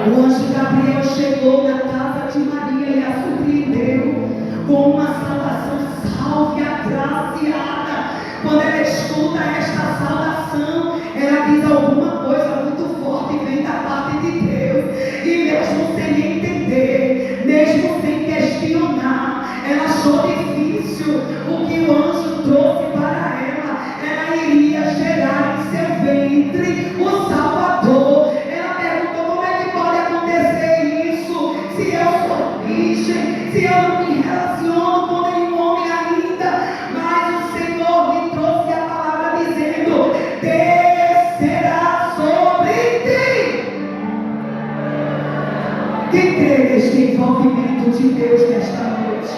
O anjo Gabriel chegou na casa de Maria e a surpreendeu com uma saudação: salve agraciada. Quando ela escuta esta saudação, ela diz alguma coisa muito forte vem da parte de Deus. E mesmo sem entender, mesmo sem questionar, ela achou difícil o que o anjo trouxe para ela. Ela iria gerar em seu ventre o Salvador. Ela perguntou: como é que pode acontecer isso? Se eu sou virgem, se eu não me relaciono com nenhum homem ainda. Mas o Senhor me trouxe a palavra dizendo: descerá sobre ti. Quem crê neste envolvimento de Deus nesta noite?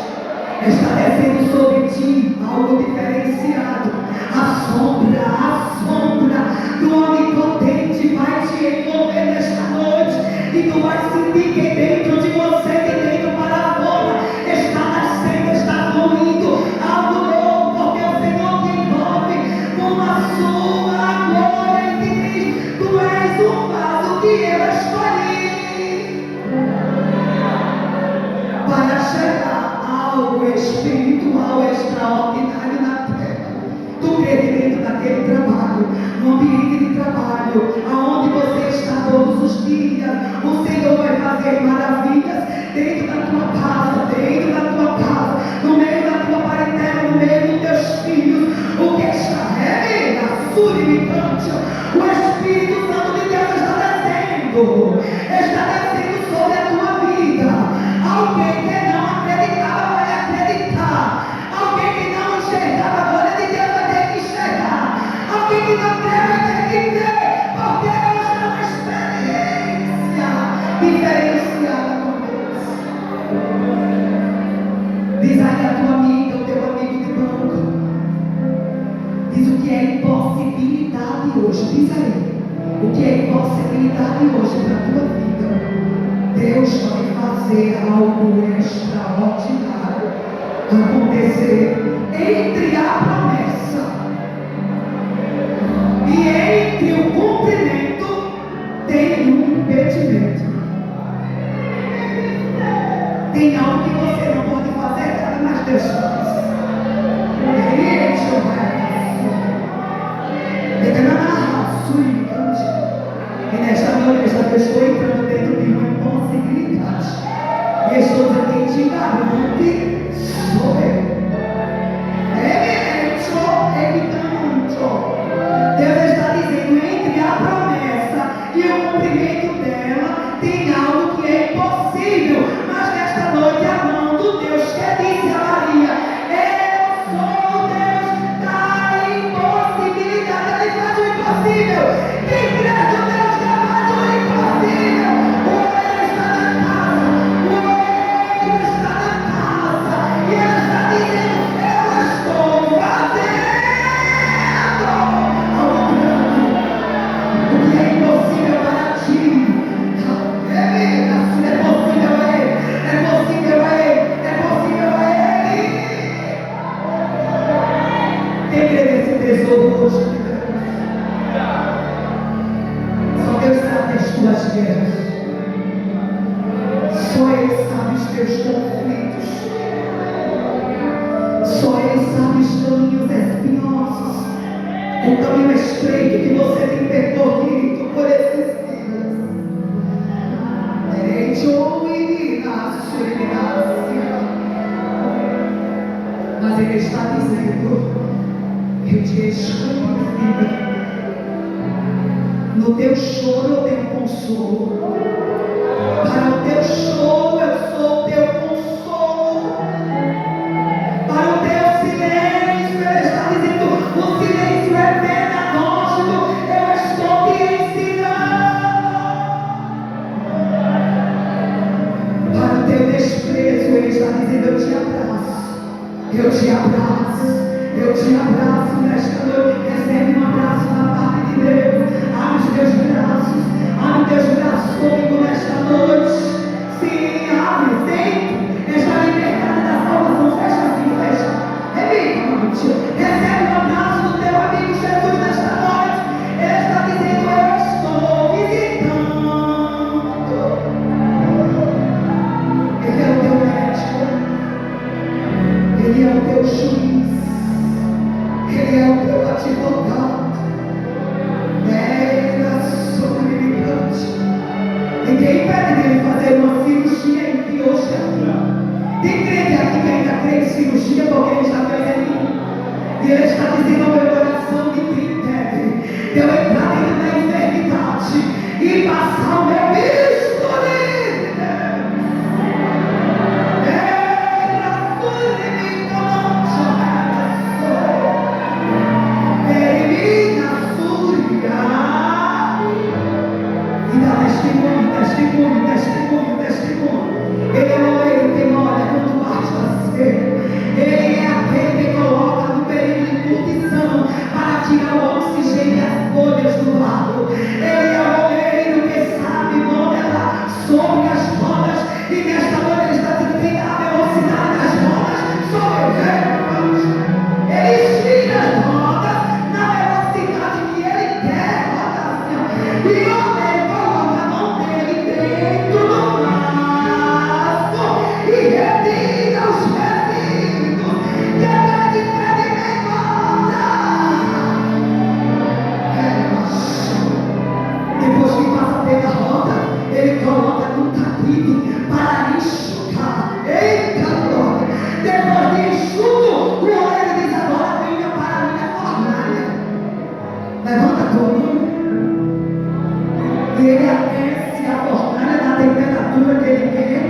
Está descendo sobre ti algo diferenciado. A sombra do Onipotente vai te envolver nesta noite. E tu vais sentir que dentro de você, de dentro para fora, está nascendo, está fluindo algo novo. Porque o Senhor te envolve com a sua glória e te diz: tu és um vaso que eu escolhi para chegar a algo espiritual extraordinário na terra. Tu crê que dentro daquele trabalho, no ambiente de trabalho, aonde você está todos os dias, o Senhor vai fazer maravilhas dentro da tua casa, no meio da tua parentela, no meio dos teus filhos. O que está surgicante, o Espírito Santo de Deus está descendo sobre a tua vida. Alguém que não acreditava vai acreditar. Alguém que não enxergava a glória de Deus vai ter que enxergar. Alguém que não crê vai ter que crer, porque hoje é uma experiência diferenciada com Deus. Diz aí a tua amiga, o teu amigo de banco, diz o que é impossibilidade hoje. Diz aí o que é impossibilidade hoje para a tua vida. Deus vai fazer algo extraordinário acontecer entre a promessa e entre o cumprimento. Tem um impedimento. Tem algo que você não pode fazer, nada, mas Deus faz. Ele enche o resto. Ele não arrasa. poderoso de Deus. Só Deus sabe as tuas guerras. Só Ele sabe os teus conflitos. Só Ele sabe os caminhos espinhosos, o caminho estreito que você tem percorrido por esses dias. Mas Ele está dizendo: eu te escolhi, filha. No teu choro eu tenho consolo. Para o teu choro eu sou o teu consolo. Para o teu silêncio, Ele está dizendo: o silêncio é pedagógico. Eu estou te ensinando. Para o teu desprezo, Ele está dizendo: eu te abraço. Eu te abraço. Eu te abraço nesta noite. Recebe um abraço da parte de Deus. Abre os teus braços. Abre os teus braços comigo nesta noite. Sim, abre, vem. Esta liberdade da salvação. Fecha assim, fecha. Repita, noite. Recebe um abraço do teu amigo Jesus nesta noite. Ele está dizendo: eu estou visitando. Ele é o teu médico. Ele é o teu juiz. Ele é o teu advogado. Ninguém pede dele fazer uma cirurgia em que hoje tem crente aqui que ainda crê em cirurgia porque ele já fez em mim. E ele está dizendo ao meu coração: me impede de eu entrar dentro da enfermidade e passar o meu bisturi. Testemunho. Ele é o oleiro que molha quando basta ser. Ele é aquele que coloca no período de curtição para tirar o oxigênio e as folhas do lado. Ele é o oleiro que sabe modelar sobre as rodas. E nesta noite ele está dizendo: quem dá a velocidade das rodas sou eu. Ele gira as rodas na velocidade que ele quer, rotação. E ele coloca a mão dele dentro do braço e retira os resíduos que vai de impedimento depois que passa pela roda, ele coloca no tapete para enxugar. Eita glória! Depois de enxugo, o oleiro diz: agora venha para a minha fornalha. Levanta a tua mão. E ele aquece a fornalha na temperatura que ele quer.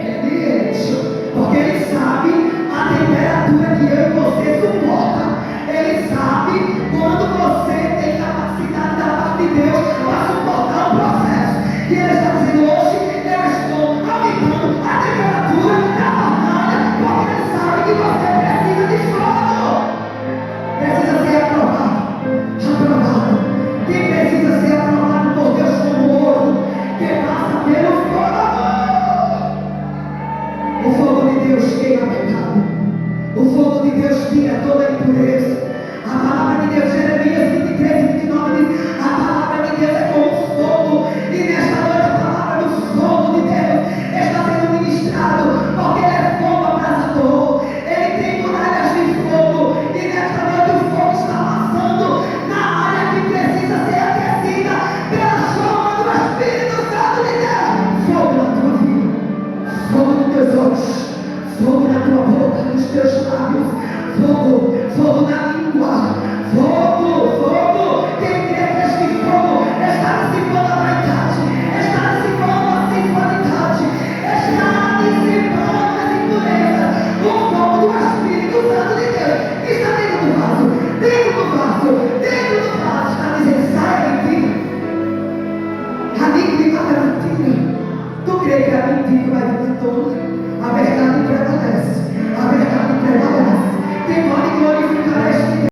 Ele enche. Porque ele sabe a temperatura que eu e você suporta. Ele sabe quando você tem capacidade da parte de Deus para suportar o processo. E ele está dizendo: hoje eu estou aumentando a temperatura da fornalha, porque ele sabe que você precisa de fogo. Precisa ser aprovado. Aprovado. Quem precisa ser aprovado por Deus como ouro que passa pelo fogo. O fogo de Deus queima pecado. O fogo de Deus tira toda a impureza. A palavra de Deus, Jeremias